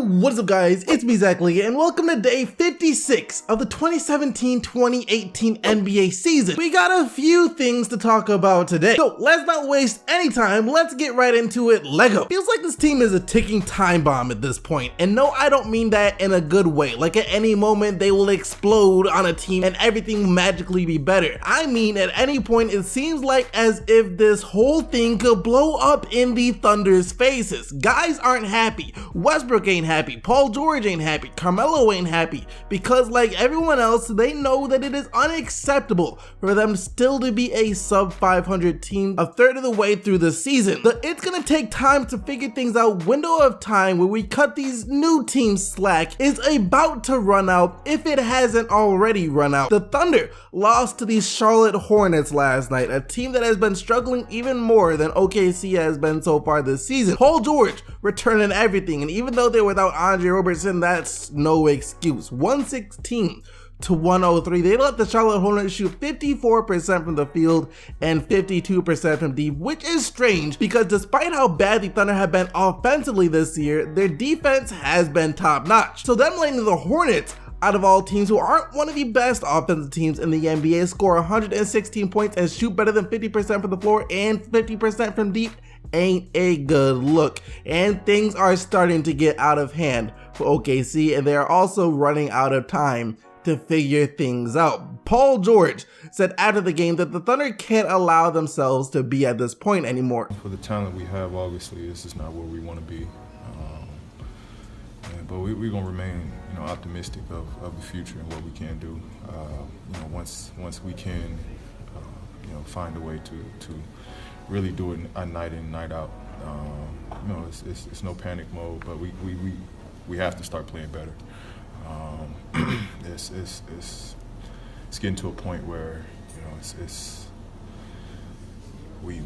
What is up, guys? It's me, Zach Lee, and welcome to day 56 of the 2017-2018 NBA season. We got a few things to talk about today, so let's not waste any time. Let's get right into it. Lego. Feels like this team is a ticking time bomb at this point, and no, I don't mean that in a good way. Like at any moment they will explode on a team and everything magically be better. I mean, at any point it seems like as if this whole thing could blow up in the Thunder's faces. Guys aren't happy. Westbrook ain't happy. Paul George ain't happy. Carmelo ain't happy, because like everyone else, they know that it is unacceptable for them still to be a sub 500 team a third of the way through the season. It's gonna take time to figure things out. Window of time where we cut these new teams slack is about to run out, if it hasn't already run out. The Thunder lost to the Charlotte Hornets last night, a team that has been struggling even more than OKC has been so far this season. Paul George returning everything, and even though they're without Andre Robertson, that's no excuse. 116 to 103. They let the Charlotte Hornets shoot 54% from the field and 52% from deep, which is strange because despite how bad the Thunder have been offensively this year, their defense has been top notch. So them letting the Hornets, out of all teams who aren't one of the best offensive teams in the NBA, score 116 points and shoot better than 50% from the floor and 50% from deep, ain't a good look. And things are starting to get out of hand for OKC, and they are also running out of time to figure things out. Paul George said after the game that the Thunder can't allow themselves to be at this point anymore. For the talent we have, obviously, this is not where we want to be. But we're going to remain, optimistic of the future and what we can do. Once we can, find a way to really do it a night in, night out. It's no panic mode, but we have to start playing better. It's getting to a point where we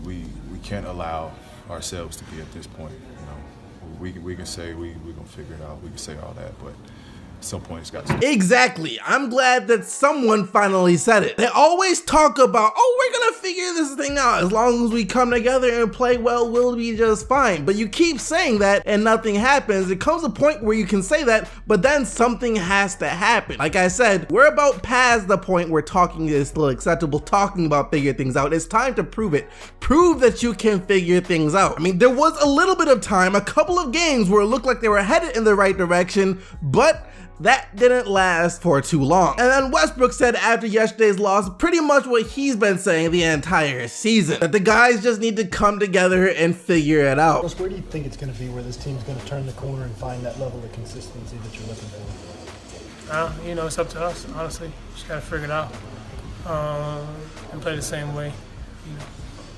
can't allow ourselves to be at this point. We can say we're gonna figure it out. We can say all that, but at some point it's got to. Exactly. I'm glad that someone finally said it. They always talk about, oh, we're gonna figure this thing out. As long as we come together and play well, we'll be just fine. But you keep saying that and nothing happens. It comes a point where you can say that, but then something has to happen. Like I said, we're about past the point where talking is still acceptable. Talking about figure things out. It's time to prove it. Prove that you can figure things out. I mean, there was a little bit of time, a couple of games where it looked like they were headed in the right direction, but that didn't last for too long. And then Westbrook said after yesterday's loss pretty much what he's been saying the entire season, that the guys just need to come together and figure it out. Where do you think it's going to be where this team's going to turn the corner and find that level of consistency that you're looking for? It's up to us, honestly. Just got to figure it out and play the same way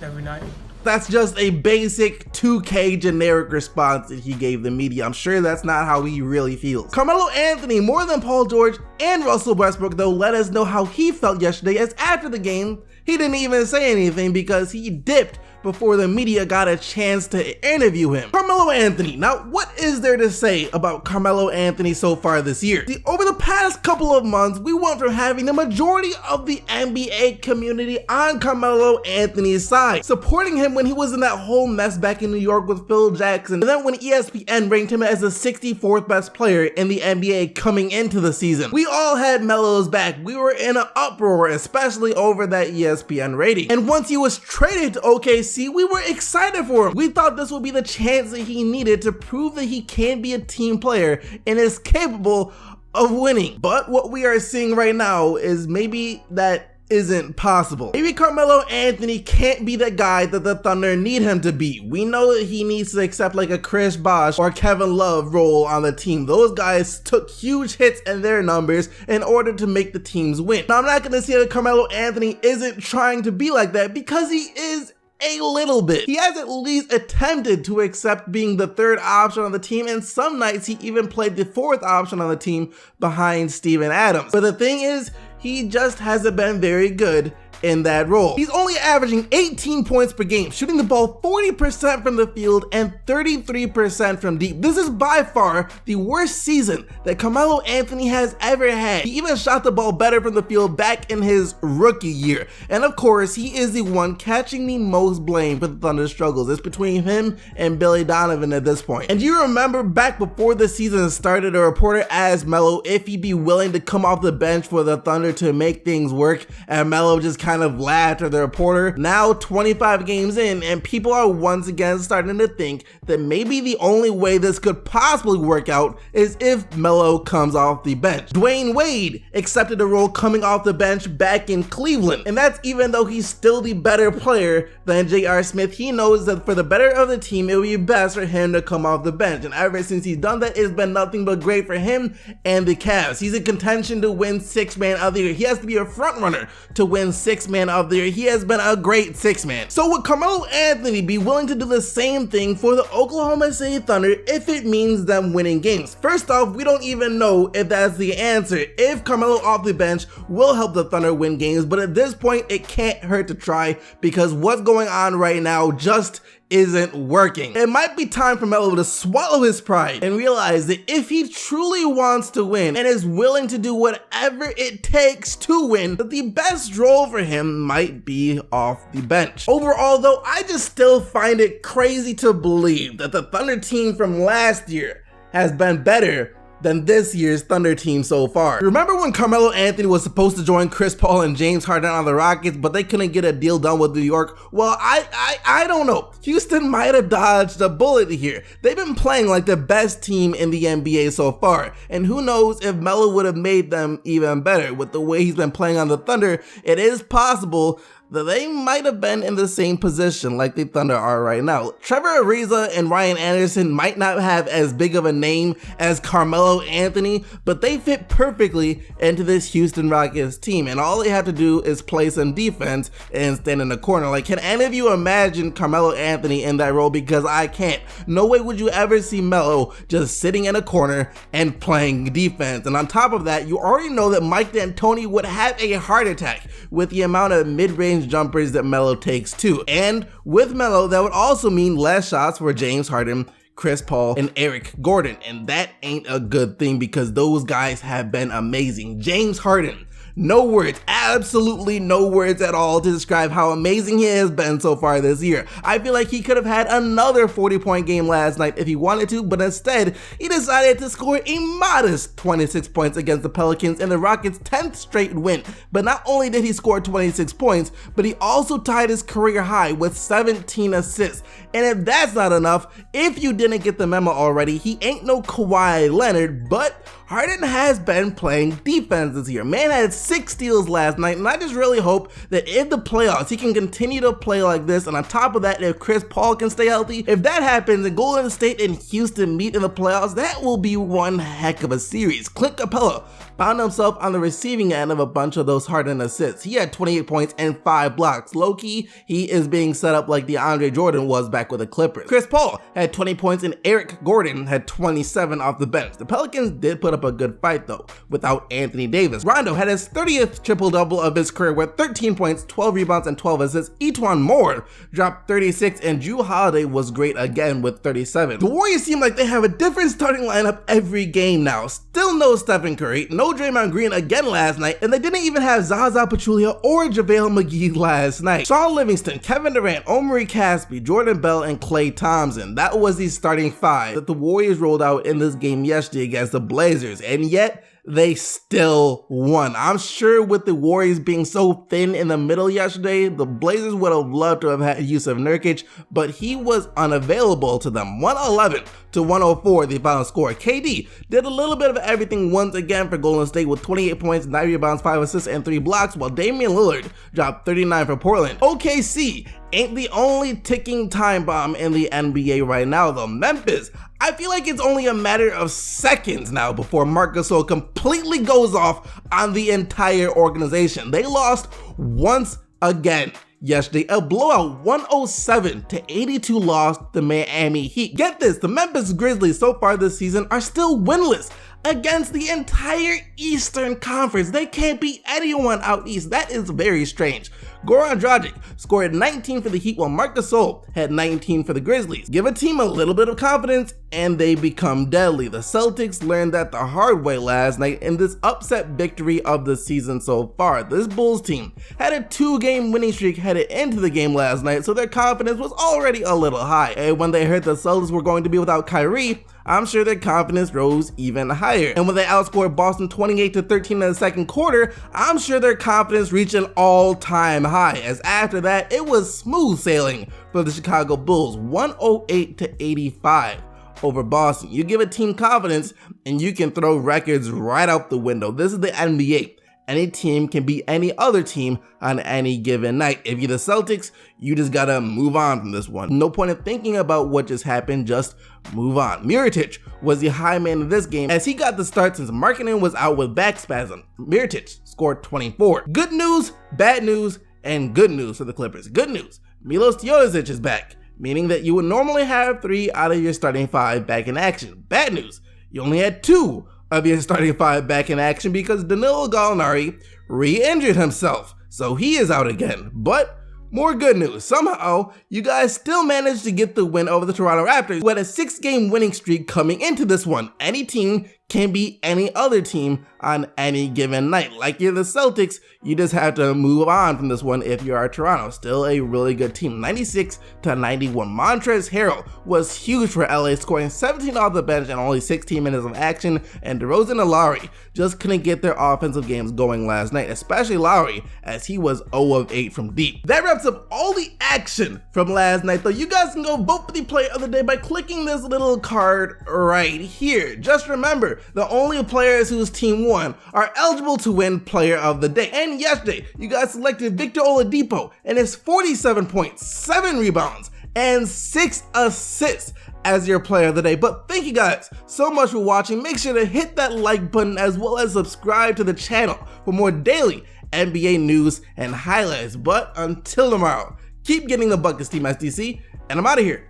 every night. That's just a basic 2K generic response that he gave the media. I'm sure that's not how he really feels. Carmelo Anthony, more than Paul George and Russell Westbrook, though, let us know how he felt yesterday, as after the game, he didn't even say anything because he dipped before the media got a chance to interview him. Carmelo Anthony. Now, what is there to say about Carmelo Anthony so far this year? See, over the past couple of months, we went from having the majority of the NBA community on Carmelo Anthony's side, supporting him when he was in that whole mess back in New York with Phil Jackson, and then when ESPN ranked him as the 64th best player in the NBA coming into the season. We all had Melo's back. We were in an uproar, especially over that ESPN rating. And once he was traded to OKC, we were excited for him. We thought this would be the chance that he needed to prove that he can be a team player and is capable of winning. But what we are seeing right now is maybe that isn't possible. Maybe Carmelo Anthony can't be the guy that the Thunder need him to be. We know that he needs to accept like a Chris Bosh or Kevin Love role on the team. Those guys took huge hits in their numbers in order to make the teams win. Now, I'm not gonna say that Carmelo Anthony isn't trying to be like that, because he is a little bit. He has at least attempted to accept being the third option on the team, and some nights he even played the fourth option on the team behind Steven Adams. But the thing is, he just hasn't been very good in that role. He's only averaging 18 points per game, shooting the ball 40% from the field and 33% from deep. This is by far the worst season that Carmelo Anthony has ever had. He even shot the ball better from the field back in his rookie year. And of course, he is the one catching the most blame for the Thunder's struggles. It's between him and Billy Donovan at this point. And you remember back before the season started, a reporter asked Melo if he'd be willing to come off the bench for the Thunder to make things work, and Melo just kind of laughed at the reporter. Now 25 games in, and people are once again starting to think that maybe the only way this could possibly work out is if Melo comes off the bench. Dwayne Wade accepted a role coming off the bench back in Cleveland, and that's even though he's still the better player than J.R. Smith. He knows that for the better of the team, it would be best for him to come off the bench, and ever since he's done that, it's been nothing but great for him and the Cavs. He's in contention to win Sixth Man of the Year. He has to be a front runner to win Sixth Man of the Year. He has been a great sixth man. So would Carmelo Anthony be willing to do the same thing for the Oklahoma City Thunder if it means them winning games? First off, we don't even know if that's the answer. If Carmelo off the bench will help the Thunder win games, but at this point, it can't hurt to try, because what's going on right now just isn't working. It might be time for Melo to swallow his pride and realize that if he truly wants to win and is willing to do whatever it takes to win, that the best role for him might be off the bench. Overall though, I just still find it crazy to believe that the Thunder team from last year has been better than this year's Thunder team so far. Remember when Carmelo Anthony was supposed to join Chris Paul and James Harden on the Rockets, but they couldn't get a deal done with New York? Well, I don't know. Houston might have dodged a bullet here. They've been playing like the best team in the NBA so far, and who knows if Melo would have made them even better. With the way he's been playing on the Thunder, it is possible that they might have been in the same position like the Thunder are right now. Trevor Ariza and Ryan Anderson might not have as big of a name as Carmelo Anthony, but they fit perfectly into this Houston Rockets team, and all they have to do is play some defense and stand in the corner. Like, can any of you imagine Carmelo Anthony in that role? Because I can't. No way would you ever see Melo just sitting in a corner and playing defense. And on top of that, you already know that Mike D'Antoni would have a heart attack with the amount of mid-range jumpers that Melo takes too. And with Melo, that would also mean less shots for James Harden, Chris Paul, and Eric Gordon. And that ain't a good thing, because those guys have been amazing. James Harden, no words, absolutely no words at all to describe how amazing he has been so far this year. I feel like he could have had another 40-point game last night if he wanted to, but instead, he decided to score a modest 26 points against the Pelicans in the Rockets' 10th straight win. But not only did he score 26 points, but he also tied his career high with 17 assists. And if that's not enough, if you didn't get the memo already, he ain't no Kawhi Leonard, but Harden has been playing defense this year. Man had 6 steals last night, and I just really hope that in the playoffs, he can continue to play like this. And on top of that, if Chris Paul can stay healthy, if that happens and Golden State and Houston meet in the playoffs, that will be one heck of a series. Clint Capella found himself on the receiving end of a bunch of those Harden assists. He had 28 points and 5 blocks. Low-key, he is being set up like DeAndre Jordan was back with the Clippers. Chris Paul had 20 points and Eric Gordon had 27 off the bench. The Pelicans did put up a good fight though, without Anthony Davis. Rondo had his 30th triple-double of his career with 13 points, 12 rebounds, and 12 assists. Etuan Moore dropped 36, and Jrue Holiday was great again with 37. The Warriors seem like they have a different starting lineup every game now. Still no Stephen Curry, no Draymond Green again last night, and they didn't even have Zaza Pachulia or JaVale McGee last night. Shaun Livingston, Kevin Durant, Omri Caspi, Jordan Bell, and Klay Thompson. That was the starting 5 that the Warriors rolled out in this game yesterday against the Blazers, and yet they still won. I'm sure with the Warriors being so thin in the middle yesterday, the Blazers would have loved to have had Yusuf Nurkic, but he was unavailable to them. 111-104 the final score. KD did a little bit of everything once again for Golden State with 28 points, 9 rebounds, 5 assists, and 3 blocks, while Damian Lillard dropped 39 for Portland. OKC ain't the only ticking time bomb in the NBA right now though. Memphis, I feel like it's only a matter of seconds now before Marc Gasol completely goes off on the entire organization. They lost once again yesterday, a blowout 107-82 loss to Miami Heat. Get this, the Memphis Grizzlies so far this season are still winless against the entire Eastern Conference. They can't beat anyone out East. That is very strange. Goran Dragic scored 19 for the Heat while Marc Gasol had 19 for the Grizzlies. Give a team a little bit of confidence and they become deadly. The Celtics learned that the hard way last night in this upset victory of the season so far. This Bulls team had a 2-game winning streak headed into the game last night, so their confidence was already a little high. And when they heard the Celtics were going to be without Kyrie, I'm sure their confidence rose even higher. And when they outscored Boston 28-13 in the second quarter, I'm sure their confidence reached an all-time high, as after that, it was smooth sailing for the Chicago Bulls, 108-85 over Boston. You give a team confidence and you can throw records right out the window. This is the NBA. Any team can beat any other team on any given night. If you're the Celtics, you just gotta move on from this one. No point in thinking about what just happened, just move on. Mirotic was the high man of this game as he got the start since Markkanen was out with back spasm. Mirotic scored 24. Good news, bad news, and good news for the Clippers. Good news, Milos Teodosic is back, meaning that you would normally have 3 out of your starting 5 back in action. Bad news, you only had 2 of your starting 5 back in action because Danilo Gallinari re-injured himself, so he is out again. But more good news, somehow you guys still managed to get the win over the Toronto Raptors, who had a 6-game winning streak coming into this one. Any team can beat any other team on any given night. Like you're the Celtics, you just have to move on from this one if you are Toronto. Still a really good team, 96-91. Montrezl Harrell was huge for LA, scoring 17 off the bench and only 16 minutes of action, and DeRozan and Lowry just couldn't get their offensive games going last night, especially Lowry, as he was 0 of 8 from deep. That wraps up all the action from last night, though. You guys can go vote for the player of the day by clicking this little card right here. Just remember, the only players whose team won are eligible to win player of the day. And yesterday, you guys selected Victor Oladipo and his 47 points, 7 rebounds, and 6 assists as your player of the day. But thank you guys so much for watching. Make sure to hit that like button as well as subscribe to the channel for more daily NBA news and highlights. But until tomorrow, keep getting the buckets, Team SDC, and I'm out of here.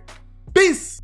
Peace!